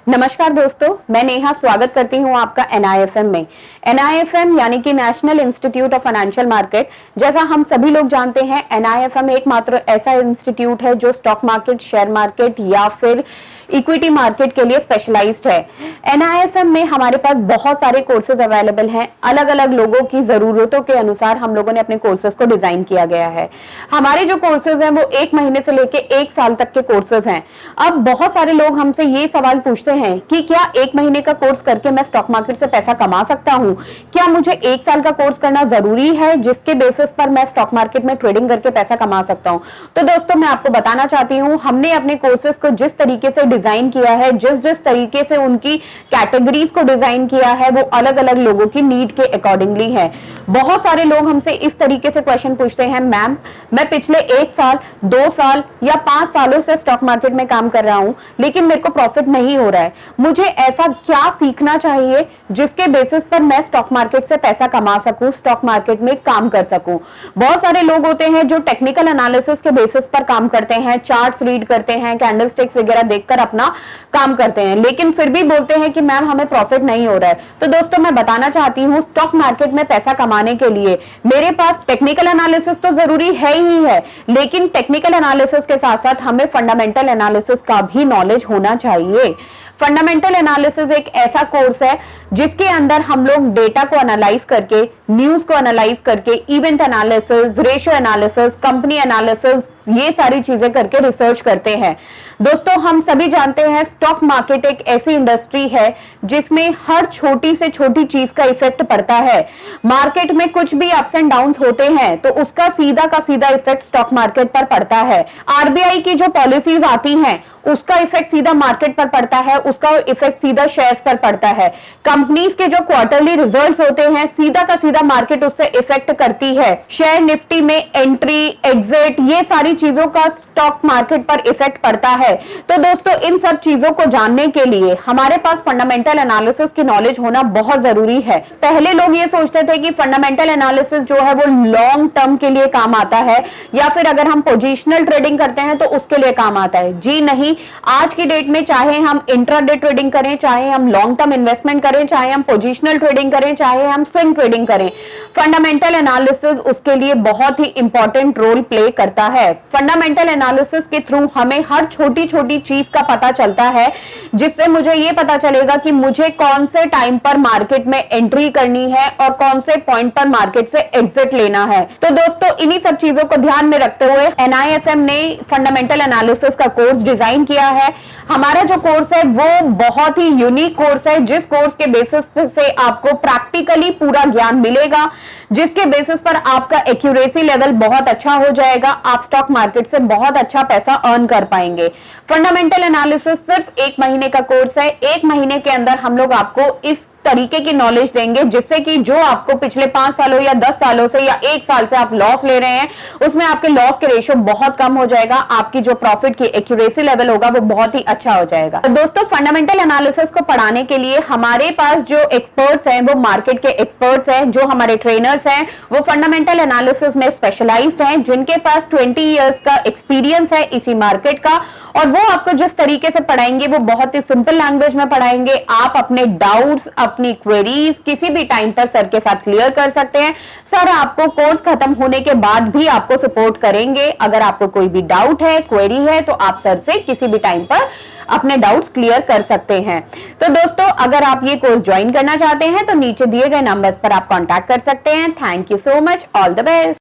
नमस्कार दोस्तों, मैं नेहा स्वागत करती हूं आपका NIFM में। NIFM यानी कि national institute of financial market. जैसा हम सभी लोग जानते हैं, NIFM एकमात्र ऐसा इंस्टीट्यूट है जो स्टॉक मार्केट, शेयर मार्केट या फिर इक्विटी मार्केट के लिए स्पेशलाइज्ड है। NIFM में हमारे पास बहुत सारे कोर्सेज अवेलेबल हैं। अलग अलग लोगों की जरूरतों के अनुसार हम लोगों ने अपने कोर्सेज को डिजाइन किया गया है। हमारे जो कोर्सेज हैं वो 1 महीने से लेके 1 साल तक के कोर्सेज हैं। अब बहुत सारे लोग हमसे ये सवाल पूछते हैं कि क्या 1 महीने का कोर्स करके मैं स्टॉक मार्केट से पैसा कमा सकता हूं? क्या मुझे 1 साल का कोर्स करना जरूरी है जिसके बेसिस पर मैं स्टॉक मार्केट में ट्रेडिंग करके पैसा कमा सकता हूं? तो दोस्तों, मैं आपको बताना चाहती हूं, हमने अपने कोर्सेज को जिस तरीके से डिजाइन किया है, जिस तरीके से उनकी कैटेगरीज को डिजाइन किया है, वो अलग अलग लोगों की नीड के अकॉर्डिंगली है। बहुत सारे लोग हमसे इस तरीके से क्वेश्चन पूछते हैं, मैम मैं पिछले 1 साल, 2 साल या 5 सालों से स्टॉक मार्केट में काम कर रहा हूं, लेकिन मेरे को प्रॉफिट नहीं हो रहा है। मुझे ऐसा क्या सीखना चाहिए जिसके बेसिस पर मैं स्टॉक मार्केट से पैसा कमा सकूं, स्टॉक मार्केट में काम कर सकूं? बहुत सारे लोग होते हैं जो टेक्निकल एनालिसिस के बेसिस पर काम करते हैं, चार्ट्स रीड करते हैं, कैंडलस्टिक्स वगैरह देखकर अपना काम करते हैं, लेकिन फिर भी बोलते हैं कि मैम हमें प्रॉफिट नहीं हो रहा है। तो दोस्तों, मैं बताना चाहती हूं, स्टॉक मार्केट में पैसा कमाने के लिए मेरे पास टेक्निकल एनालिसिस तो जरूरी है ही है, लेकिन टेक्निकल एनालिसिस के साथ साथ हमें फंडामेंटल एनालिसिस का भी नॉलेज होना चाहिए। फंडामेंटल एनालिसिस एक ऐसा कोर्स है जिसके अंदर हम लोग डेटा को एनालाइज करके, न्यूज को एनालाइज करके, event analysis, ratio analysis, company analysis, ये सारी चीजें करके रिसर्च करते हैं। दोस्तों, हम सभी जानते हैं स्टॉक मार्केट एक ऐसी इंडस्ट्री है जिसमें हर छोटी से छोटी चीज का इफेक्ट पड़ता है। मार्केट में कुछ भी अप्स एंड डाउन्स होते हैं तो उसका सीधा का सीधा इफेक्ट स्टॉक मार्केट पर पड़ता है। RBI की जो पॉलिसीज आती हैं उसका इफेक्ट सीधा मार्केट पर पड़ता है, उसका इफेक्ट सीधा शेयर्स पर पड़ता है। कंपनीज के जो क्वार्टरली रिजल्ट्स होते हैं, सीधा का सीधा मार्केट उससे इफेक्ट करती है। शेयर निफ्टी में एंट्री, एग्जिट, ये सारी चीजों का स्टॉक मार्केट पर इफेक्ट पड़ता है। तो दोस्तों, इन सब चीजों को जानने के लिए हमारे पास फंडामेंटल एनालिसिस की नॉलेज होना बहुत जरूरी है। पहले लोग ये सोचते थे कि फंडामेंटल एनालिसिस जो है वो लॉन्ग टर्म के लिए काम आता है, या फिर अगर हम पोजिशनल ट्रेडिंग करते हैं तो उसके लिए काम आता है। जी नहीं, आज की डेट में चाहे हम इंट्राडे ट्रेडिंग करें, चाहे हम लॉन्ग टर्म इन्वेस्टमेंट करें, चाहे हम पोजिशनल ट्रेडिंग करें, चाहे हम स्विंग ट्रेडिंग करें, फंडामेंटल एनालिसिस उसके लिए बहुत ही इंपॉर्टेंट रोल प्ले करता है। फंडामेंटल एनालिसिस के थ्रू हमें हर छोटी छोटी चीज का पता चलता है, जिससे मुझे यह पता चलेगा कि मुझे कौन से टाइम पर मार्केट में एंट्री करनी है और कौन से पॉइंट पर मार्केट से एग्जिट लेना है। तो दोस्तों, इन्हीं सब चीजों को ध्यान में रखते हुए NIFM ने फंडामेंटल एनालिसिस का कोर्स डिजाइन किया है। हमारा जो कोर्स है वो बहुत ही यूनिक कोर्स है, जिस कोर्स के बेसिस से आपको प्रैक्टिकली पूरा ज्ञान मिलेगा, जिसके बेसिस पर आपका एक्यूरेसी लेवल बहुत अच्छा हो जाएगा। आप स्टॉक मार्केट से बहुत अच्छा पैसा अर्न कर पाएंगे। फंडामेंटल एनालिसिस सिर्फ 1 महीने का कोर्स है। 1 महीने के अंदर हम लोग आपको इस तरीके की नॉलेज देंगे जिससे कि जो आपको पिछले 5 सालों या 10 सालों से या 1 साल से आप लॉस ले रहे हैं, उसमें आपके लॉस के रेशियो बहुत कम हो जाएगा। आपकी जो प्रॉफिट की एक्यूरेसी लेवल होगा वो बहुत ही अच्छा हो जाएगा। तो दोस्तों, फंडामेंटल एनालिसिस को पढ़ाने के लिए हमारे पास जो एक्सपर्ट्स हैं वो मार्केट के एक्सपर्ट्स हैं। जो हमारे ट्रेनर्स हैं वो फंडामेंटल एनालिसिस में स्पेशलाइज्ड हैं, जिनके पास 20 ईयर्स का एक्सपीरियंस है इसी मार्केट का, और वो आपको जिस तरीके से पढ़ाएंगे वो बहुत ही सिंपल लैंग्वेज में पढ़ाएंगे। आप अपने डाउट्स, अपनी क्वेरीज किसी भी टाइम पर सर के साथ क्लियर कर सकते हैं। सर आपको कोर्स खत्म होने के बाद भी आपको सपोर्ट करेंगे। अगर आपको कोई भी डाउट है, क्वेरी है, तो आप सर से किसी भी टाइम पर अपने डाउट्स क्लियर कर सकते हैं। तो दोस्तों, अगर आप ये कोर्स ज्वाइन करना चाहते हैं तो नीचे दिए गए नंबर्स पर आप कांटेक्ट कर सकते हैं। Thank you so much, all the best.